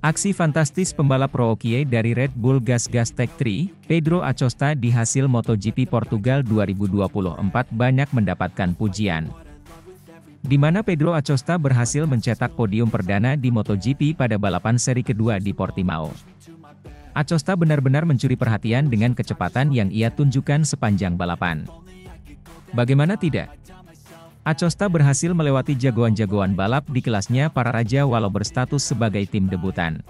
Aksi fantastis pembalap rookie dari Red Bull Gas Tech 3, Pedro Acosta di hasil MotoGP Portugal 2024 banyak mendapatkan pujian. Di mana Pedro Acosta berhasil mencetak podium perdana di MotoGP pada balapan seri kedua di Portimao. Acosta benar-benar mencuri perhatian dengan kecepatan yang ia tunjukkan sepanjang balapan. Bagaimana tidak? Acosta berhasil melewati jagoan-jagoan balap di kelasnya para raja walau berstatus sebagai tim debutan.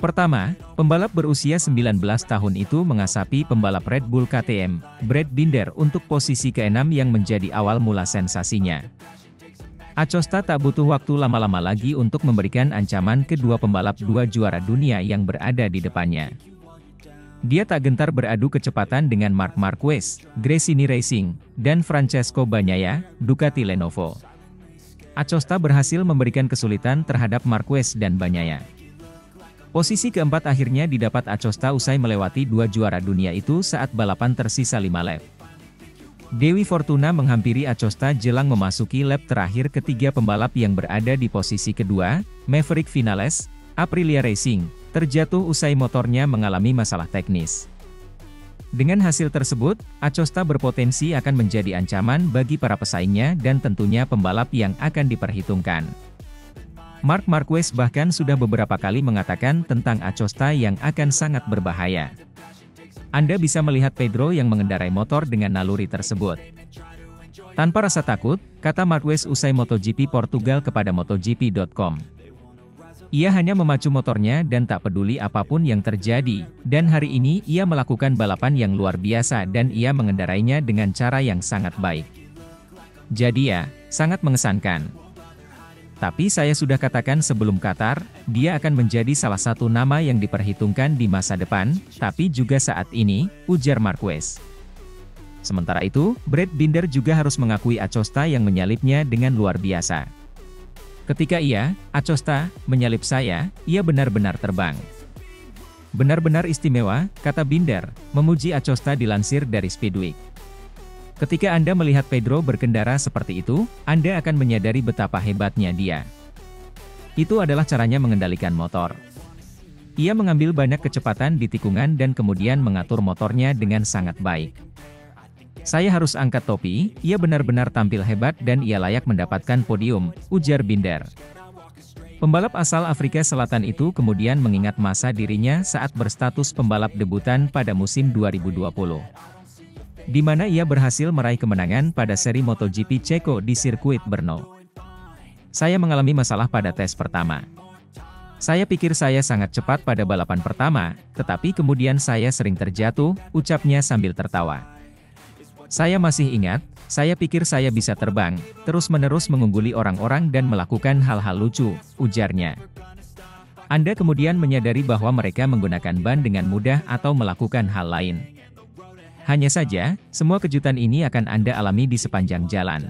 Pertama, pembalap berusia 19 tahun itu mengasapi pembalap Red Bull KTM, Brad Binder untuk posisi ke-6 yang menjadi awal mula sensasinya. Acosta tak butuh waktu lama-lama lagi untuk memberikan ancaman kedua pembalap dua juara dunia yang berada di depannya. Dia tak gentar beradu kecepatan dengan Marc Marquez, Gresini Racing, dan Francesco Bagnaia, Ducati Lenovo. Acosta berhasil memberikan kesulitan terhadap Marquez dan Bagnaia. Posisi keempat akhirnya didapat Acosta usai melewati dua juara dunia itu saat balapan tersisa 5 lap. Dewi Fortuna menghampiri Acosta jelang memasuki lap terakhir ketiga pembalap yang berada di posisi kedua, Maverick Vinales, Aprilia Racing, terjatuh usai motornya mengalami masalah teknis. Dengan hasil tersebut, Acosta berpotensi akan menjadi ancaman bagi para pesaingnya dan tentunya pembalap yang akan diperhitungkan. Marc Marquez bahkan sudah beberapa kali mengatakan tentang Acosta yang akan sangat berbahaya. Anda bisa melihat Pedro yang mengendarai motor dengan naluri tersebut. Tanpa rasa takut, kata Marquez usai MotoGP Portugal kepada MotoGP.com. Ia hanya memacu motornya dan tak peduli apapun yang terjadi, dan hari ini ia melakukan balapan yang luar biasa dan ia mengendarainya dengan cara yang sangat baik. Jadi ya, sangat mengesankan. Tapi saya sudah katakan sebelum Qatar, dia akan menjadi salah satu nama yang diperhitungkan di masa depan, tapi juga saat ini, ujar Marquez. Sementara itu, Brad Binder juga harus mengakui Acosta yang menyalipnya dengan luar biasa. Ketika Acosta, menyalip saya, ia benar-benar terbang. Benar-benar istimewa, kata Binder, memuji Acosta dilansir dari Speedweek. Ketika Anda melihat Pedro berkendara seperti itu, Anda akan menyadari betapa hebatnya dia. Itu adalah caranya mengendalikan motor. Ia mengambil banyak kecepatan di tikungan dan kemudian mengatur motornya dengan sangat baik. Saya harus angkat topi, ia benar-benar tampil hebat dan ia layak mendapatkan podium, ujar Binder. Pembalap asal Afrika Selatan itu kemudian mengingat masa dirinya saat berstatus pembalap debutan pada musim 2020. Di mana ia berhasil meraih kemenangan pada seri MotoGP Ceko di sirkuit Brno. Saya mengalami masalah pada tes pertama. Saya pikir saya sangat cepat pada balapan pertama, tetapi kemudian saya sering terjatuh, ucapnya sambil tertawa. Saya masih ingat, saya pikir saya bisa terbang, terus-menerus mengungguli orang-orang dan melakukan hal-hal lucu, ujarnya. Anda kemudian menyadari bahwa mereka menggunakan ban dengan mudah atau melakukan hal lain. Hanya saja, semua kejutan ini akan Anda alami di sepanjang jalan.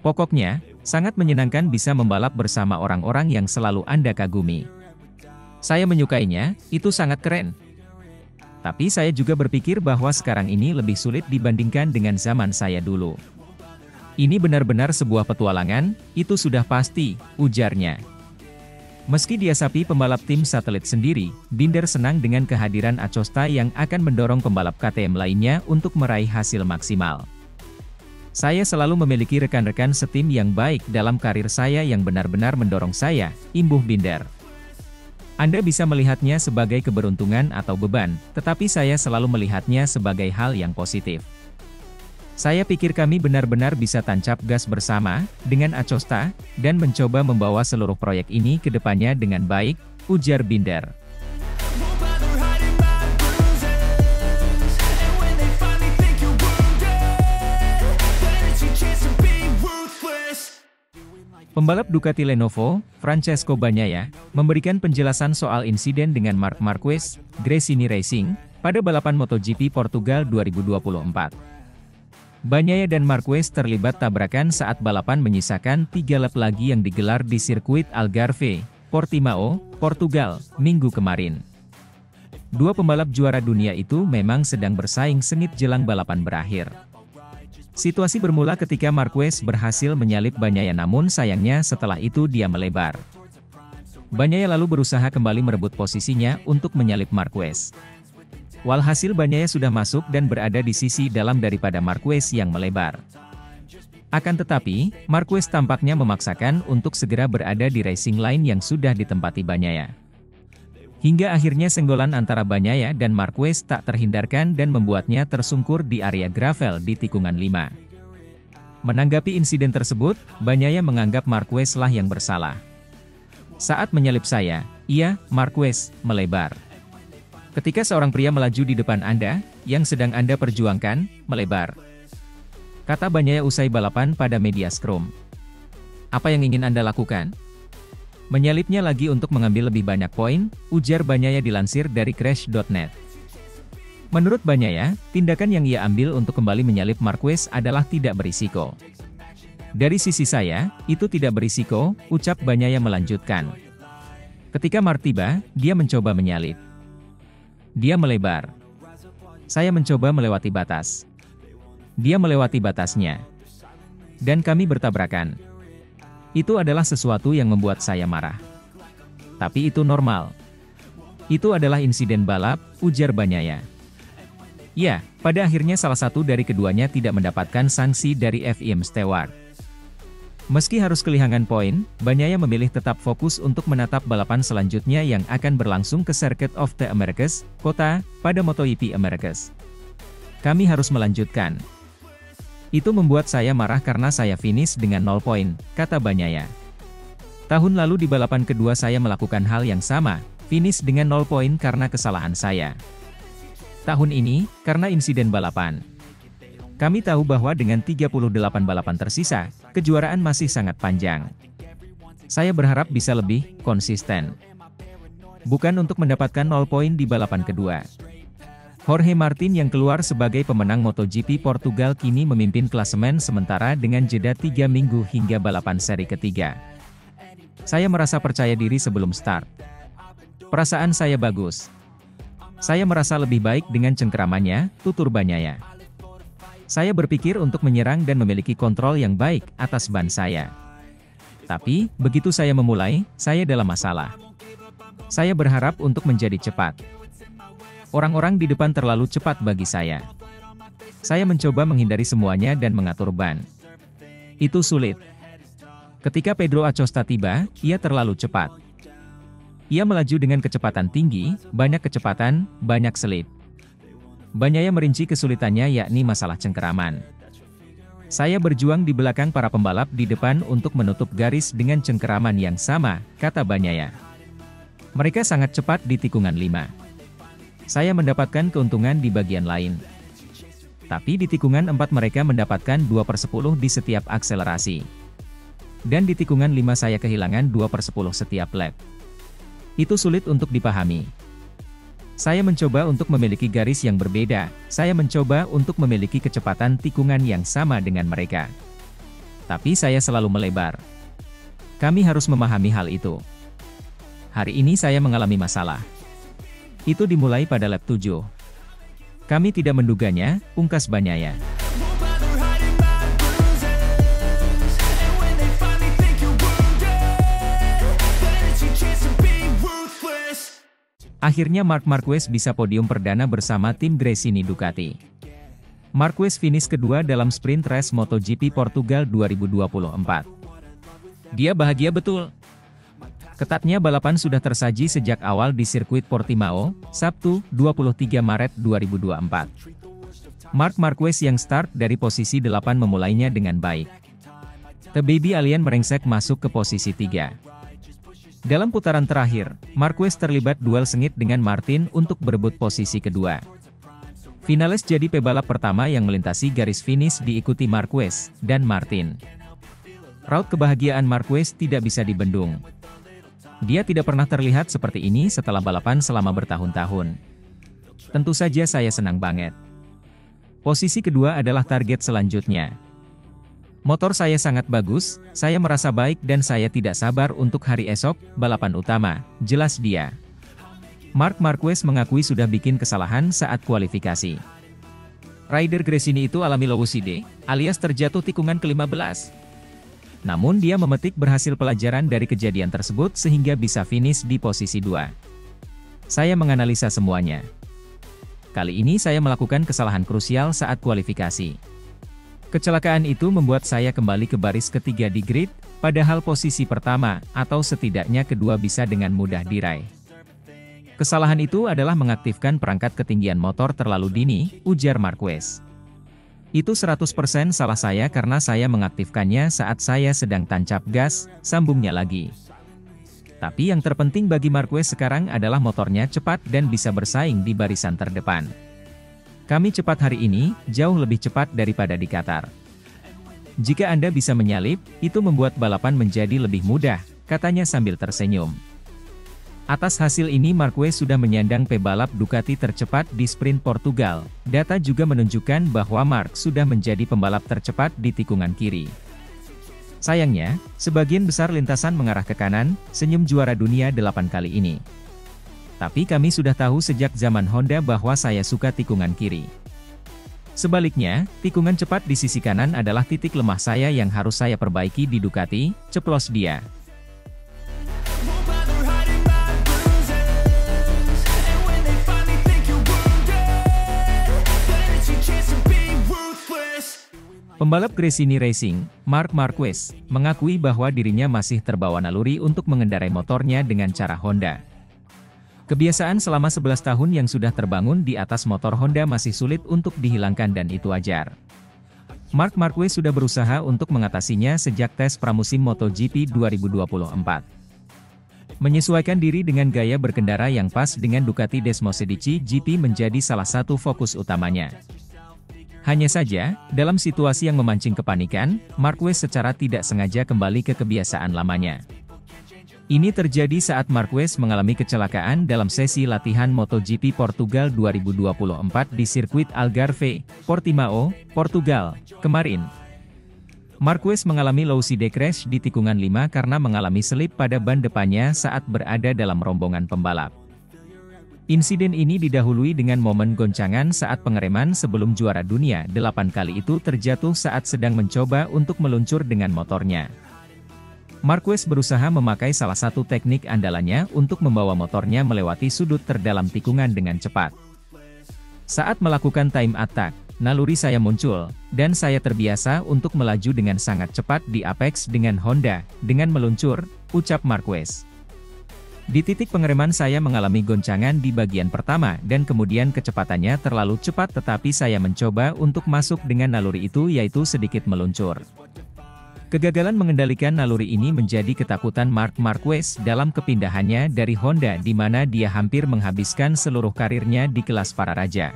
Pokoknya, sangat menyenangkan bisa membalap bersama orang-orang yang selalu Anda kagumi. Saya menyukainya, itu sangat keren. Tapi saya juga berpikir bahwa sekarang ini lebih sulit dibandingkan dengan zaman saya dulu. Ini benar-benar sebuah petualangan, itu sudah pasti, ujarnya. Meski diasapi pembalap tim satelit sendiri, Binder senang dengan kehadiran Acosta yang akan mendorong pembalap KTM lainnya untuk meraih hasil maksimal. Saya selalu memiliki rekan-rekan setim yang baik dalam karir saya yang benar-benar mendorong saya, imbuh Binder. Anda bisa melihatnya sebagai keberuntungan atau beban, tetapi saya selalu melihatnya sebagai hal yang positif. Saya pikir kami benar-benar bisa tancap gas bersama, dengan Acosta, dan mencoba membawa seluruh proyek ini ke depannya dengan baik, ujar Binder. Pembalap Ducati Lenovo, Francesco Bagnaia, memberikan penjelasan soal insiden dengan Marc Marquez, Gresini Racing, pada balapan MotoGP Portugal 2024. Bagnaia dan Marquez terlibat tabrakan saat balapan menyisakan 3 lap lagi yang digelar di sirkuit Algarve, Portimao, Portugal, Minggu kemarin. Dua pembalap juara dunia itu memang sedang bersaing sengit jelang balapan berakhir. Situasi bermula ketika Marquez berhasil menyalip Bagnaia namun sayangnya setelah itu dia melebar. Bagnaia lalu berusaha kembali merebut posisinya untuk menyalip Marquez. Walhasil Bagnaia sudah masuk dan berada di sisi dalam daripada Marquez yang melebar. Akan tetapi, Marquez tampaknya memaksakan untuk segera berada di racing line yang sudah ditempati Bagnaia. Hingga akhirnya senggolan antara Bagnaia dan Marquez tak terhindarkan dan membuatnya tersungkur di area gravel di tikungan 5. Menanggapi insiden tersebut, Bagnaia menganggap Marquez lah yang bersalah. Saat menyalip saya, Marquez, melebar. Ketika seorang pria melaju di depan Anda, yang sedang Anda perjuangkan, melebar. Kata Bagnaia usai balapan pada media scrum. Apa yang ingin Anda lakukan? Menyalipnya lagi untuk mengambil lebih banyak poin, ujar Bagnaia dilansir dari Crash.net. Menurut Bagnaia, tindakan yang ia ambil untuk kembali menyalip Marquez adalah tidak berisiko. Dari sisi saya, itu tidak berisiko, ucap Bagnaia melanjutkan. Ketika Mark tiba, dia mencoba menyalip. Dia melebar. Saya mencoba melewati batas. Dia melewati batasnya. Dan kami bertabrakan. Itu adalah sesuatu yang membuat saya marah. Tapi itu normal. Itu adalah insiden balap, ujar Bagnaia. Ya, pada akhirnya salah satu dari keduanya tidak mendapatkan sanksi dari FIM Stewart. Meski harus kehilangan poin, Bagnaia memilih tetap fokus untuk menatap balapan selanjutnya yang akan berlangsung ke Circuit of the Americas, kota, pada MotoGP Americas. Kami harus melanjutkan. Itu membuat saya marah karena saya finish dengan 0 poin, kata Bagnaia. Tahun lalu di balapan kedua saya melakukan hal yang sama, finish dengan 0 poin karena kesalahan saya. Tahun ini, karena insiden balapan. Kami tahu bahwa dengan 38 balapan tersisa, kejuaraan masih sangat panjang. Saya berharap bisa lebih konsisten. Bukan untuk mendapatkan 0 poin di balapan kedua. Jorge Martin yang keluar sebagai pemenang MotoGP Portugal kini memimpin klasemen sementara dengan jeda 3 minggu hingga balapan seri ketiga. Saya merasa percaya diri sebelum start. Perasaan saya bagus. Saya merasa lebih baik dengan cengkeramannya, tutur Bagnaia. Saya berpikir untuk menyerang dan memiliki kontrol yang baik atas ban saya. Tapi, begitu saya memulai, saya dalam masalah. Saya berharap untuk menjadi cepat. Orang-orang di depan terlalu cepat bagi saya. Saya mencoba menghindari semuanya dan mengatur ban. Itu sulit. Ketika Pedro Acosta tiba, ia terlalu cepat. Ia melaju dengan kecepatan tinggi, banyak kecepatan, banyak selip. Bagnaia merinci kesulitannya yakni masalah cengkeraman. Saya berjuang di belakang para pembalap di depan untuk menutup garis dengan cengkeraman yang sama, kata Bagnaia. Mereka sangat cepat di tikungan 5. Saya mendapatkan keuntungan di bagian lain. Tapi di tikungan 4 mereka mendapatkan 2/10 di setiap akselerasi. Dan di tikungan 5 saya kehilangan 2/10 setiap lap. Itu sulit untuk dipahami. Saya mencoba untuk memiliki garis yang berbeda, saya mencoba untuk memiliki kecepatan tikungan yang sama dengan mereka. Tapi saya selalu melebar. Kami harus memahami hal itu. Hari ini saya mengalami masalah. Itu dimulai pada lap 7. Kami tidak menduganya, ungkas Bagnaia. Akhirnya Marc Marquez bisa podium perdana bersama tim Gresini Ducati. Marquez finish kedua dalam sprint race MotoGP Portugal 2024. Dia bahagia betul. Ketatnya balapan sudah tersaji sejak awal di sirkuit Portimao, Sabtu, 23 Maret 2024. Marc Marquez yang start dari posisi 8 memulainya dengan baik. The Baby Alien merengsek masuk ke posisi 3. Dalam putaran terakhir, Marquez terlibat duel sengit dengan Martin untuk berebut posisi kedua. Vinales jadi pebalap pertama yang melintasi garis finish diikuti Marquez dan Martin. Raut kebahagiaan Marquez tidak bisa dibendung. Dia tidak pernah terlihat seperti ini setelah balapan selama bertahun-tahun. Tentu saja saya senang banget. Posisi kedua adalah target selanjutnya. Motor saya sangat bagus, saya merasa baik dan saya tidak sabar untuk hari esok, balapan utama, jelas dia. Marc Marquez mengakui sudah bikin kesalahan saat kualifikasi. Rider Gresini itu alami low speed, alias terjatuh tikungan ke-15. Namun dia memetik berhasil pelajaran dari kejadian tersebut sehingga bisa finish di posisi 2. Saya menganalisa semuanya. Kali ini saya melakukan kesalahan krusial saat kualifikasi. Kecelakaan itu membuat saya kembali ke baris ketiga di grid, padahal posisi pertama, atau setidaknya kedua bisa dengan mudah diraih. Kesalahan itu adalah mengaktifkan perangkat ketinggian motor terlalu dini, ujar Marquez. Itu 100% salah saya karena saya mengaktifkannya saat saya sedang tancap gas, sambungnya lagi. Tapi yang terpenting bagi Marquez sekarang adalah motornya cepat dan bisa bersaing di barisan terdepan. Kami cepat hari ini, jauh lebih cepat daripada di Qatar. Jika Anda bisa menyalip, itu membuat balapan menjadi lebih mudah, katanya sambil tersenyum. Atas hasil ini Marquez sudah menyandang pebalap Ducati tercepat di sprint Portugal. Data juga menunjukkan bahwa Mark sudah menjadi pembalap tercepat di tikungan kiri. Sayangnya, sebagian besar lintasan mengarah ke kanan, senyum juara dunia 8 kali ini. Tapi kami sudah tahu sejak zaman Honda bahwa saya suka tikungan kiri. Sebaliknya, tikungan cepat di sisi kanan adalah titik lemah saya yang harus saya perbaiki di Ducati, ceplos dia. Pembalap Gresini Racing, Marc Marquez, mengakui bahwa dirinya masih terbawa naluri untuk mengendarai motornya dengan cara Honda. Kebiasaan selama 11 tahun yang sudah terbangun di atas motor Honda masih sulit untuk dihilangkan dan itu wajar. Marc Marquez sudah berusaha untuk mengatasinya sejak tes pramusim MotoGP 2024. Menyesuaikan diri dengan gaya berkendara yang pas dengan Ducati Desmosedici GP menjadi salah satu fokus utamanya. Hanya saja, dalam situasi yang memancing kepanikan, Marquez secara tidak sengaja kembali ke kebiasaan lamanya. Ini terjadi saat Marquez mengalami kecelakaan dalam sesi latihan MotoGP Portugal 2024 di sirkuit Algarve, Portimao, Portugal, kemarin. Marquez mengalami low side crash di tikungan 5 karena mengalami selip pada ban depannya saat berada dalam rombongan pembalap. Insiden ini didahului dengan momen goncangan saat pengereman sebelum juara dunia 8 kali itu terjatuh saat sedang mencoba untuk meluncur dengan motornya. Marquez berusaha memakai salah satu teknik andalannya untuk membawa motornya melewati sudut terdalam tikungan dengan cepat. Saat melakukan time attack, naluri saya muncul, dan saya terbiasa untuk melaju dengan sangat cepat di apex dengan Honda, dengan meluncur, ucap Marquez. Di titik pengereman saya mengalami goncangan di bagian pertama dan kemudian kecepatannya terlalu cepat tetapi saya mencoba untuk masuk dengan naluri itu yaitu sedikit meluncur. Kegagalan mengendalikan naluri ini menjadi ketakutan Marc Marquez dalam kepindahannya dari Honda di mana dia hampir menghabiskan seluruh karirnya di kelas para raja.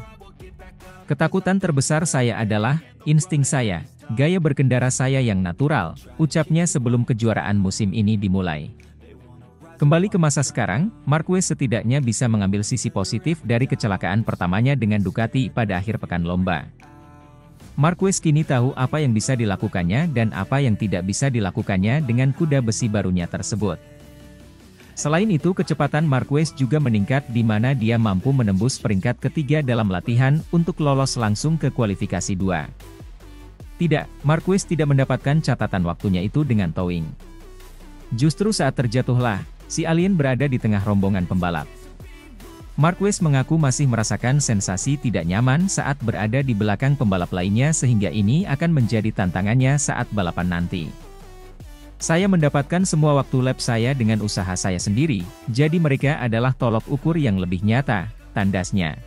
Ketakutan terbesar saya adalah insting saya, gaya berkendara saya yang natural, ucapnya sebelum kejuaraan musim ini dimulai. Kembali ke masa sekarang, Marquez setidaknya bisa mengambil sisi positif dari kecelakaan pertamanya dengan Ducati pada akhir pekan lomba. Marquez kini tahu apa yang bisa dilakukannya dan apa yang tidak bisa dilakukannya dengan kuda besi barunya tersebut. Selain itu kecepatan Marquez juga meningkat di mana dia mampu menembus peringkat ketiga dalam latihan untuk lolos langsung ke kualifikasi 2. Tidak, Marquez tidak mendapatkan catatan waktunya itu dengan towing. Justru saat terjatuhlah, si alien berada di tengah rombongan pembalap. Marquez mengaku masih merasakan sensasi tidak nyaman saat berada di belakang pembalap lainnya sehingga ini akan menjadi tantangannya saat balapan nanti. Saya mendapatkan semua waktu lap saya dengan usaha saya sendiri, jadi mereka adalah tolok ukur yang lebih nyata, tandasnya.